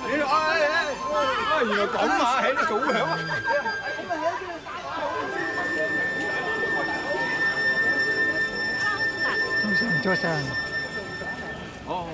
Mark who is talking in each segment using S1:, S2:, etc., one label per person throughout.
S1: 原來咁啊，喺度早響啊！
S2: 早上。
S1: 哦。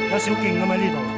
S2: 有小徑㗎嘛呢度。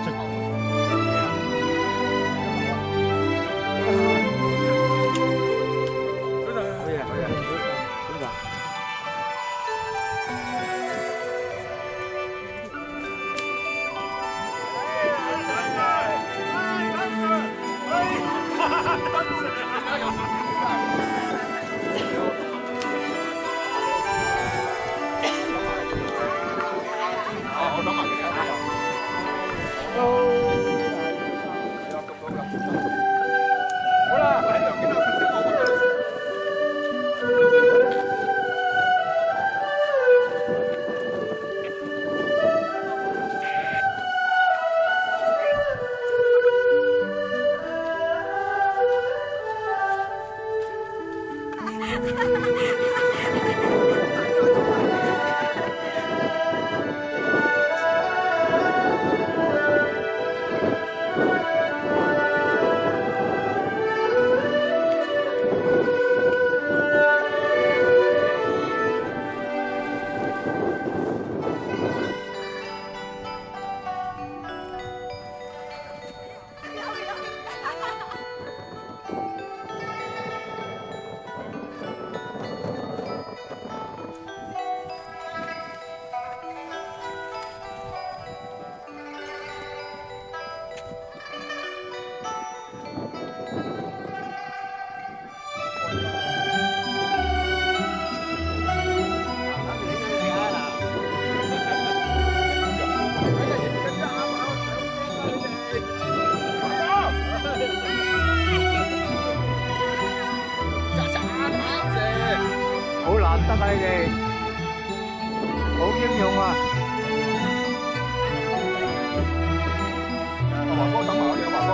S2: 唔得啊？你哋好英勇啊！
S1: 阿華哥等埋我哋啊，華哥。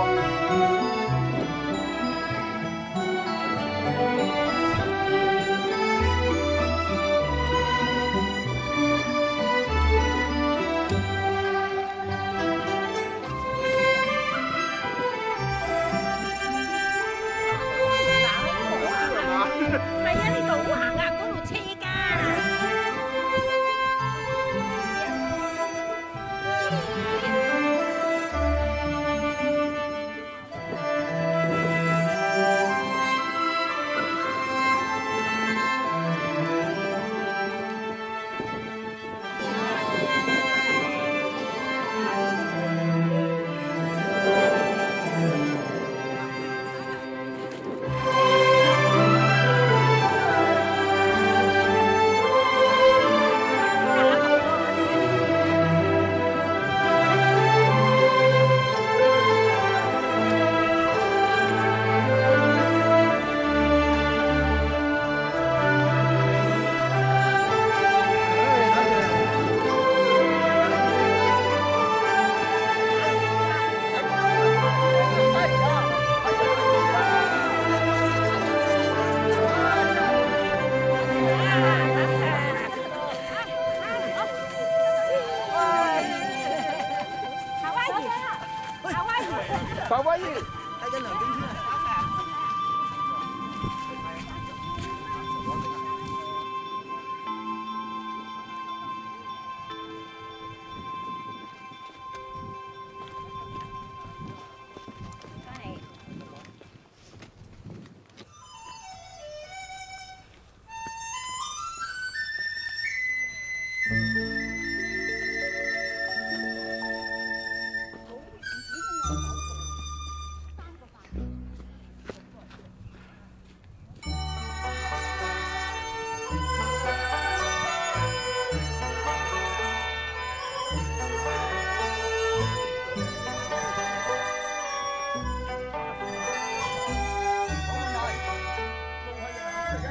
S1: 夏威夷，睇緊梁景天啊！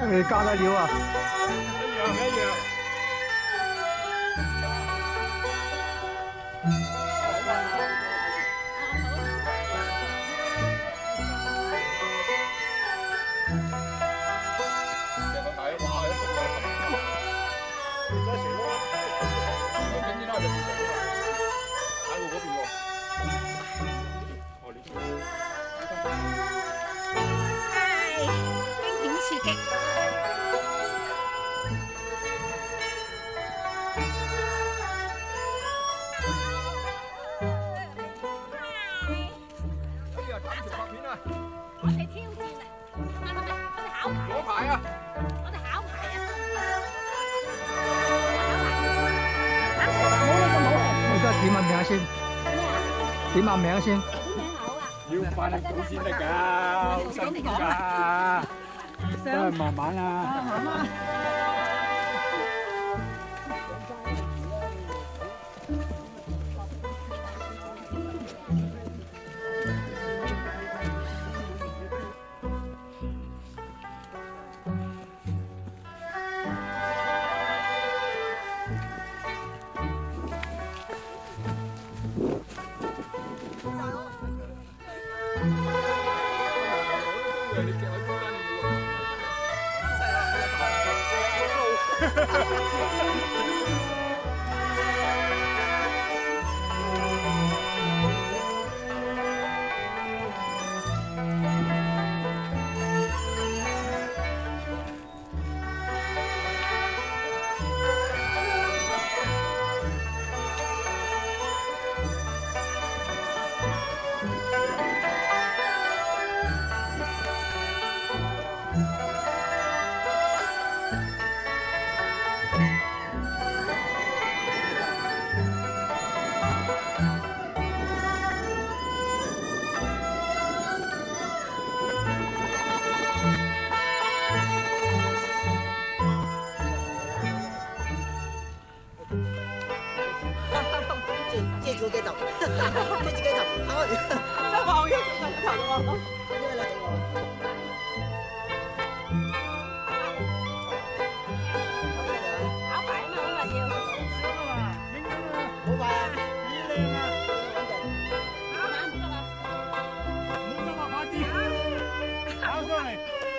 S2: 你加得料啊！
S1: 一樣一樣。成個大哇！一幅啊！唔使成咯，跟住拉入邊成咯，喺我嗰邊喎。哦，呢邊。
S3: 驚險刺激。我哋挑戰啊！我哋考牌。
S1: 攞牌啊！
S3: 我哋考牌啊！
S2: 我而家點下名先，點下名先。
S3: 點名好啊？
S1: 要快得到先得㗎，好辛苦㗎。都係慢慢啦。
S4: 借住個機頭，借住機頭，開，真係我要頭喎。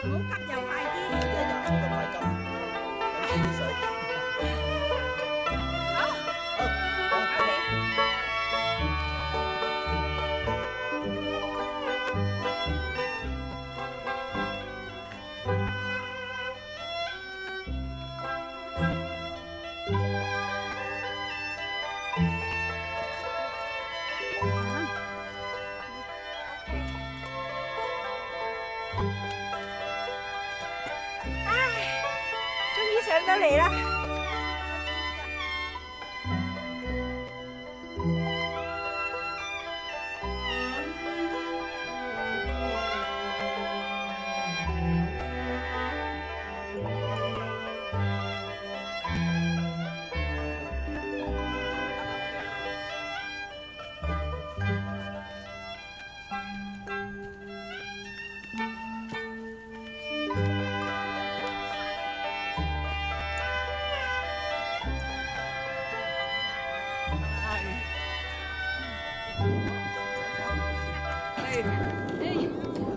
S3: 唔好急又快啲。
S4: 一日咁快急，飲少啲水。
S3: 好，交你。終於上到嚟啦！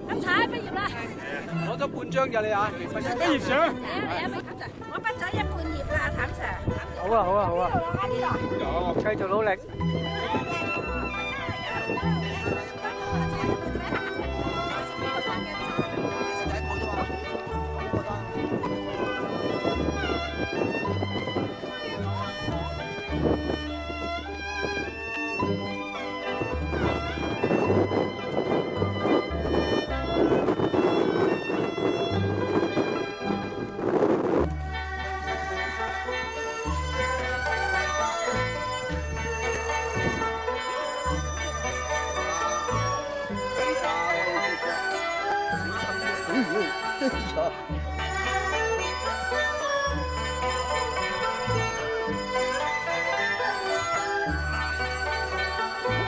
S3: 咁睇畢業啦！
S2: 攞咗半張咋你啊？畢業相。
S3: 嚟啊，俾譚 Sir，我畢咗1半業啦，譚 Sir。
S2: 好啊好啊好啊！
S3: 呢度。
S2: 繼續努力。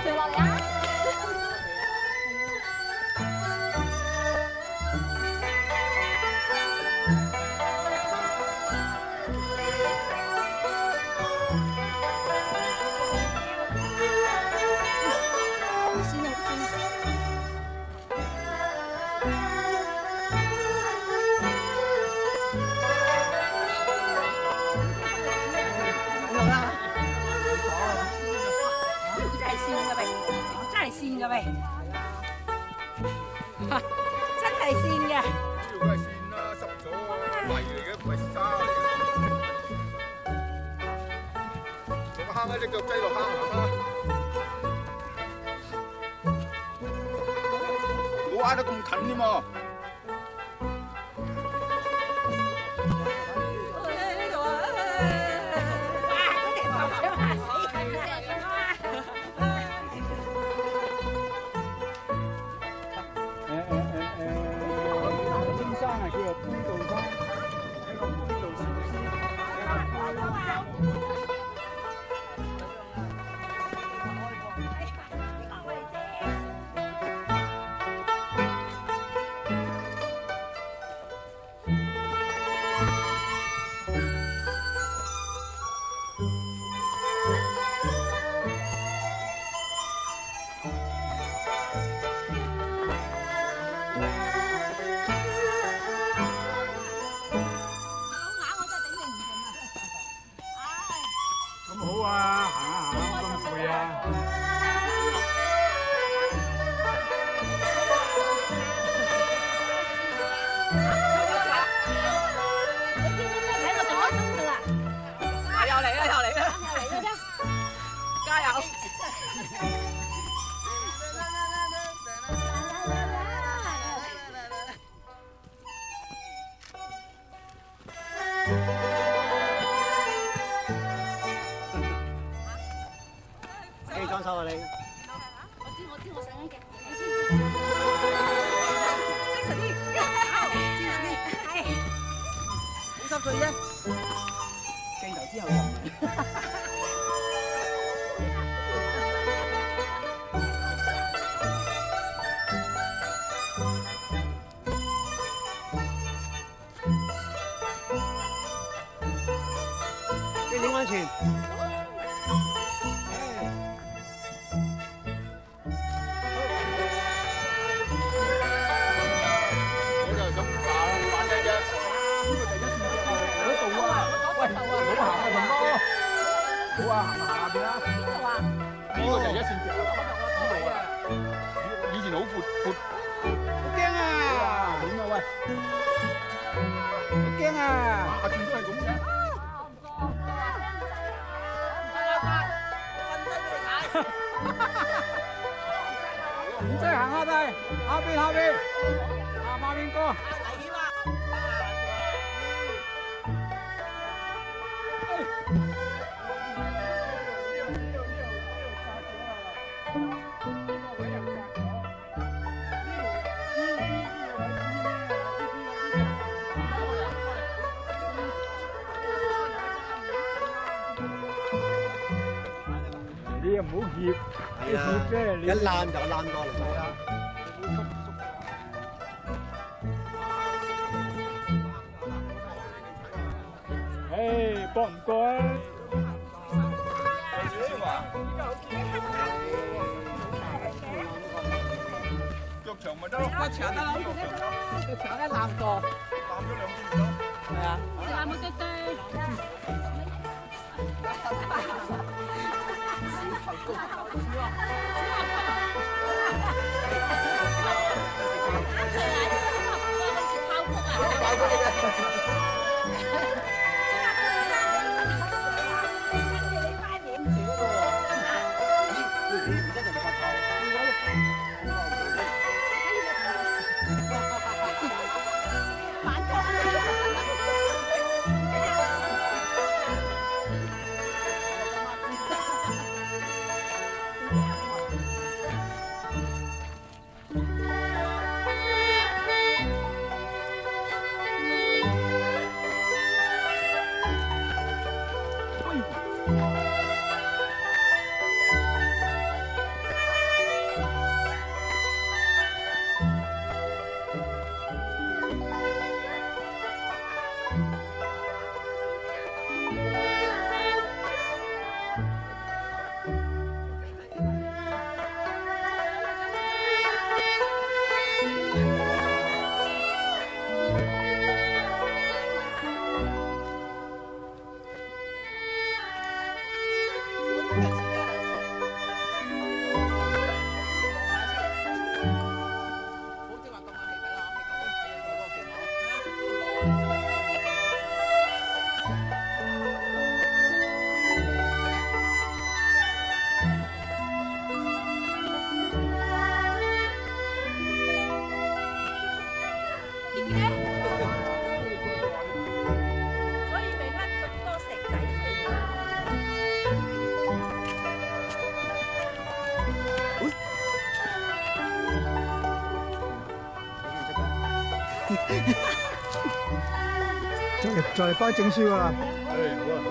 S3: 掉落嚟啊！先啊先啊！真係線㗎喂，真係線㗎喂，真係線嘅。
S1: 呢度梗係線啦，濕咗啊，泥嚟嘅，唔係沙嚟嘅。個坑咧，隻腳擠落坑行啦。冇挨得咁近添喎。
S3: 呢度啊！哇！嗰條手槍嚇死人啦！
S2: 尖山係叫做官渡山，呢個官渡小咁好啊，行下行下咁攰啊！
S3: 你見到咩睇我就開心㗎啦！
S4: 又嚟啦，又嚟啦！
S3: 又嚟啦啫！
S4: 加油！幾裝修啊你？
S3: 我知，我上緊鏡。
S4: 精神啲，
S3: 係。
S4: 好濕碎啫。鏡頭之後又。幾點安全？
S1: 我就係想打好啊，行下邊啦。
S3: 邊度啊？
S1: 呢個就係一線橋啦。呢度啊，以前好闊。
S2: 好驚啊！點啊喂？好驚啊！
S1: 下轉都係咁嘅。
S2: 唔使行下低，下邊，下邊過。你又唔好協，你協啫，你
S5: 一攬就攬過嚟啦。
S2: 唉，過唔過啊？
S1: 腳長咪得咯。
S4: 個牆得啦，個牆一攬過。
S1: 攬咗2邊咯。
S4: 係啊。
S3: 攬冇得對。
S5: 再嚟頒證書啊！
S1: 係好啊。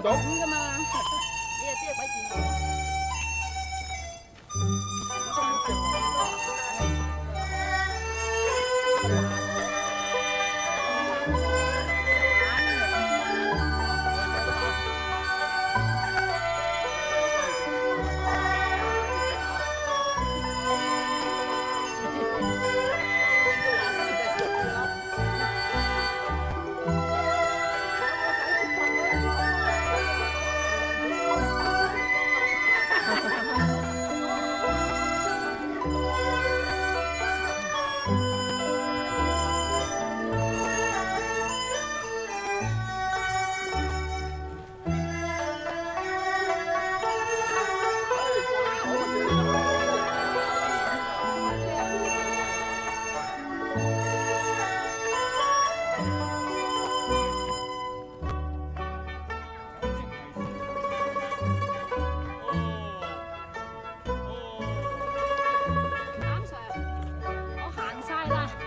S3: 咁噶嘛？你又知係鬼見過？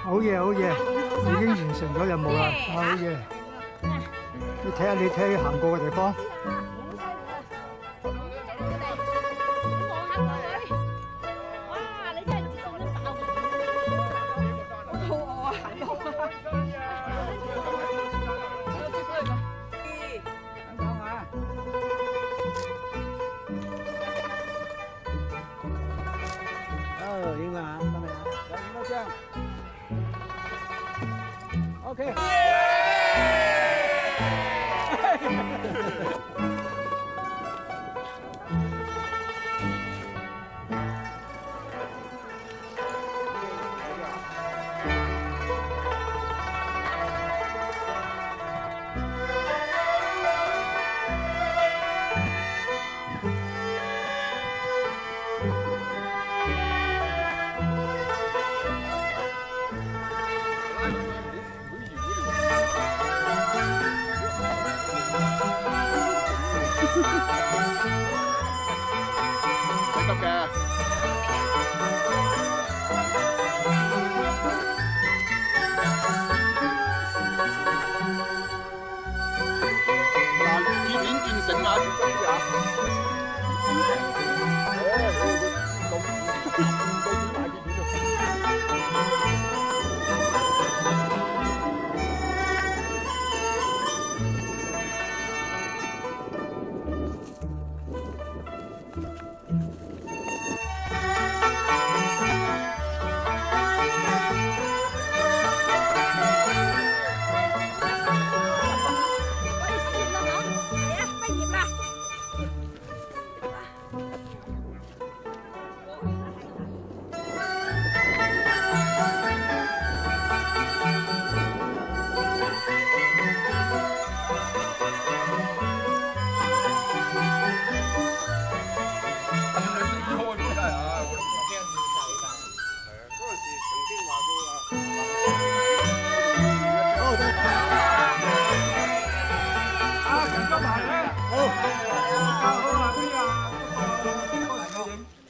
S5: 好嘢，好嘢，已經完成咗任務啦，好嘢！你睇下你行過嘅地方。
S2: 影啊，得未啊？有影多張。OK。